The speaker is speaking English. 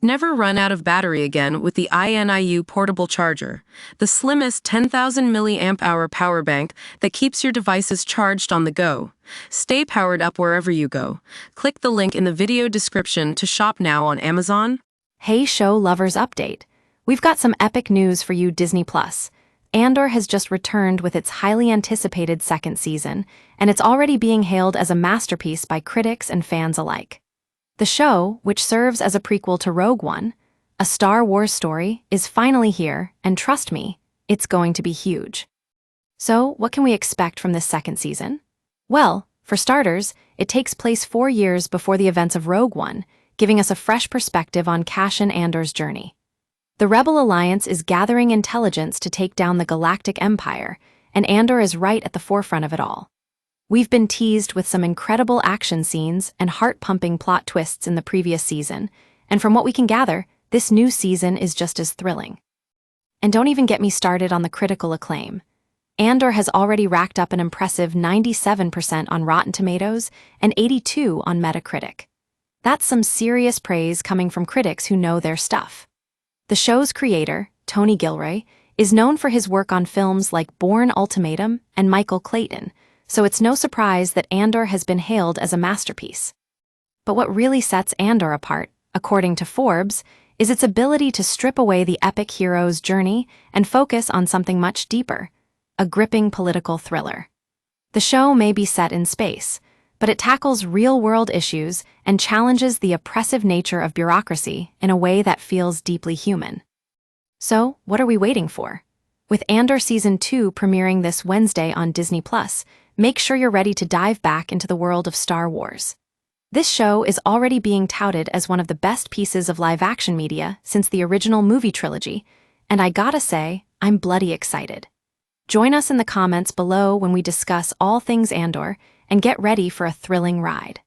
Never run out of battery again with the INIU portable charger, the slimmest 10,000 milliamp hour power bank that keeps your devices charged on the go. Stay powered up wherever you go. Click the link in the video description to shop now on Amazon. Hey show lovers update. We've got some epic news for you Disney+. Andor has just returned with its highly anticipated second season, and it's already being hailed as a masterpiece by critics and fans alike. The show, which serves as a prequel to Rogue One, a Star Wars story, is finally here, and trust me, it's going to be huge. So, what can we expect from this second season? Well, for starters, it takes place 4 years before the events of Rogue One, giving us a fresh perspective on Cassian Andor's journey. The Rebel Alliance is gathering intelligence to take down the Galactic Empire, and Andor is right at the forefront of it all. We've been teased with some incredible action scenes and heart-pumping plot twists in the previous season, and from what we can gather, this new season is just as thrilling. And don't even get me started on the critical acclaim. Andor has already racked up an impressive 97% on Rotten Tomatoes and 82% on Metacritic. That's some serious praise coming from critics who know their stuff. The show's creator, Tony Gilroy, is known for his work on films like Bourne Ultimatum and Michael Clayton, so it's no surprise that Andor has been hailed as a masterpiece. But what really sets Andor apart, according to Forbes, is its ability to strip away the epic hero's journey and focus on something much deeper, a gripping political thriller. The show may be set in space, but it tackles real-world issues and challenges the oppressive nature of bureaucracy in a way that feels deeply human. So, what are we waiting for? With Andor Season 2 premiering this Wednesday on Disney+, make sure you're ready to dive back into the world of Star Wars. This show is already being touted as one of the best pieces of live-action media since the original movie trilogy, and I gotta say, I'm bloody excited. Join us in the comments below when we discuss all things Andor, and get ready for a thrilling ride.